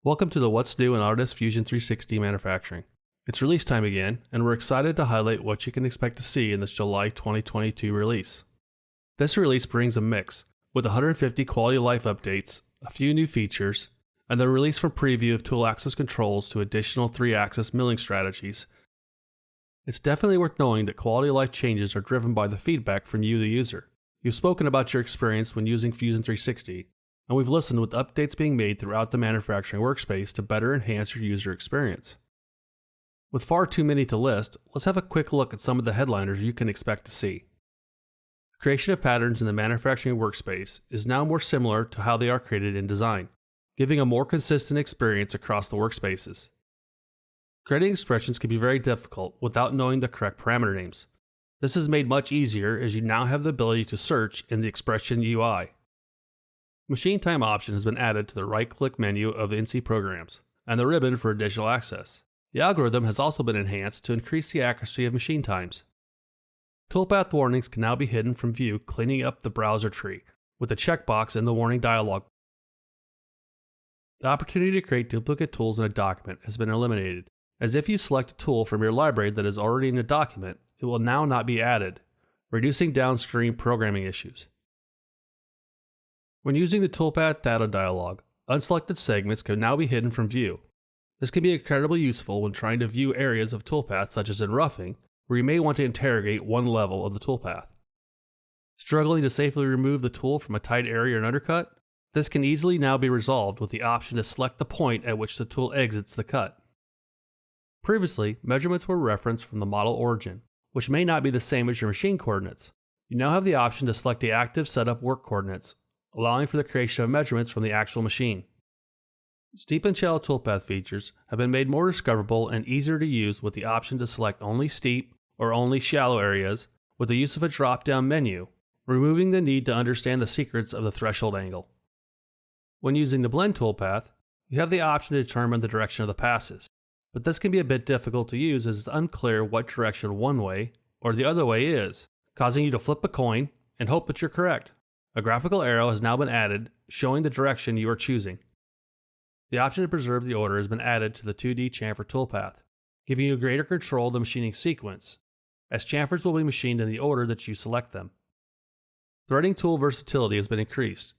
Welcome to the What's New in Autodesk Fusion 360 Manufacturing. It's release time again, and we're excited to highlight what you can expect to see in this July 2022 release. This release brings a mix, with 150 quality of life updates, a few new features, and the release from preview of tool axis controls to additional 3-axis milling strategies. It's definitely worth knowing that quality of life changes are driven by the feedback from you, the user. You've spoken about your experience when using Fusion 360, and we've listened with updates being made throughout the manufacturing workspace to better enhance your user experience. With far too many to list, let's have a quick look at some of the headliners you can expect to see. The creation of patterns in the manufacturing workspace is now more similar to how they are created in design, giving a more consistent experience across the workspaces. Creating expressions can be very difficult without knowing the correct parameter names. This is made much easier as you now have the ability to search in the expression UI. Machine time option has been added to the right-click menu of the NC programs, and the ribbon for additional access. The algorithm has also been enhanced to increase the accuracy of machine times. Toolpath warnings can now be hidden from view, cleaning up the browser tree, with a checkbox in the warning dialog. The opportunity to create duplicate tools in a document has been eliminated, as if you select a tool from your library that is already in a document, it will now not be added, reducing downstream programming issues. When using the Toolpath data dialog, unselected segments can now be hidden from view. This can be incredibly useful when trying to view areas of toolpath such as in roughing, where you may want to interrogate one level of the toolpath. Struggling to safely remove the tool from a tight area or an undercut? This can easily now be resolved with the option to select the point at which the tool exits the cut. Previously, measurements were referenced from the model origin, which may not be the same as your machine coordinates. You now have the option to select the active setup work coordinates, allowing for the creation of measurements from the actual machine. Steep and shallow toolpath features have been made more discoverable and easier to use with the option to select only steep or only shallow areas with the use of a drop-down menu, removing the need to understand the secrets of the threshold angle. When using the blend toolpath, you have the option to determine the direction of the passes, but this can be a bit difficult to use as it's unclear what direction one way or the other way is, causing you to flip a coin and hope that you're correct. A graphical arrow has now been added, showing the direction you are choosing. The option to preserve the order has been added to the 2D chamfer toolpath, giving you greater control of the machining sequence, as chamfers will be machined in the order that you select them. Threading tool versatility has been increased,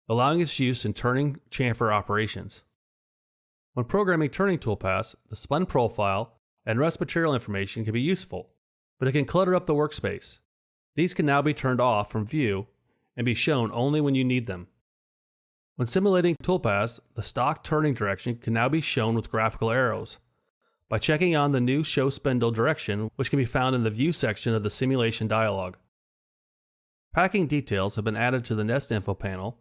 allowing its use in turning chamfer operations. When programming turning toolpaths, the spun profile and rest material information can be useful, but it can clutter up the workspace. These can now be turned off from view and be shown only when you need them. When simulating toolpaths, the stock turning direction can now be shown with graphical arrows. By checking on the new Show Spindle direction, which can be found in the View section of the simulation dialog. Packing details have been added to the Nest Info panel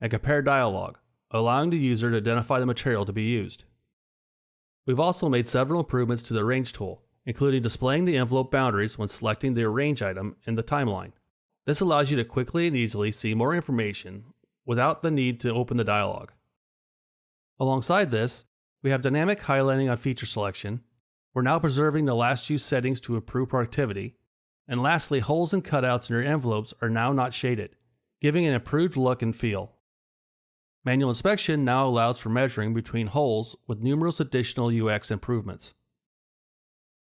and Compare dialog, allowing the user to identify the material to be used. We've also made several improvements to the Arrange tool, including displaying the envelope boundaries when selecting the Arrange item in the timeline. This allows you to quickly and easily see more information without the need to open the dialog. Alongside this, we have dynamic highlighting on feature selection. We're now preserving the last used settings to improve productivity. And lastly, holes and cutouts in your envelopes are now not shaded, giving an improved look and feel. Manual inspection now allows for measuring between holes with numerous additional UX improvements.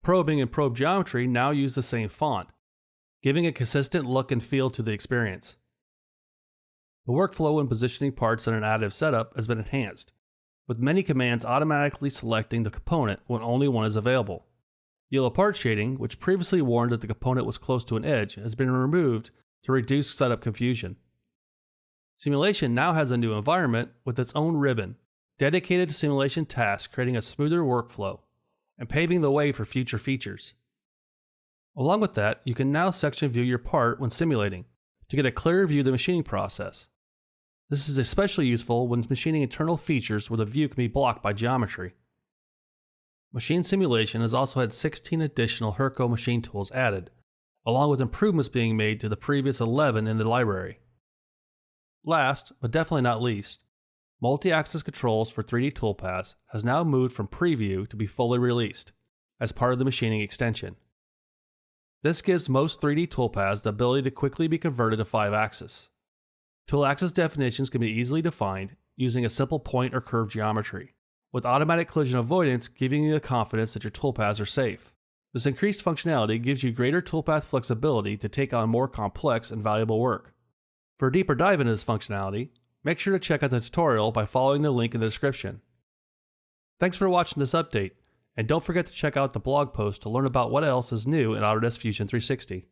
Probing and probe geometry now use the same font, giving a consistent look and feel to the experience. The workflow when positioning parts in an additive setup has been enhanced, with many commands automatically selecting the component when only one is available. Yellow part shading, which previously warned that the component was close to an edge, has been removed to reduce setup confusion. Simulation now has a new environment with its own ribbon, dedicated to simulation tasks, creating a smoother workflow and paving the way for future features. Along with that, you can now section view your part when simulating to get a clearer view of the machining process. This is especially useful when machining internal features where the view can be blocked by geometry. Machine simulation has also had 16 additional Herco machine tools added, along with improvements being made to the previous 11 in the library. Last, but definitely not least, multi-axis controls for 3D toolpaths has now moved from preview to be fully released as part of the machining extension. This gives most 3D toolpaths the ability to quickly be converted to 5-axis. Tool axis definitions can be easily defined using a simple point or curve geometry, with automatic collision avoidance giving you the confidence that your toolpaths are safe. This increased functionality gives you greater toolpath flexibility to take on more complex and valuable work. For a deeper dive into this functionality, make sure to check out the tutorial by following the link in the description. Thanks for watching this update, and don't forget to check out the blog post to learn about what else is new in Autodesk Fusion 360.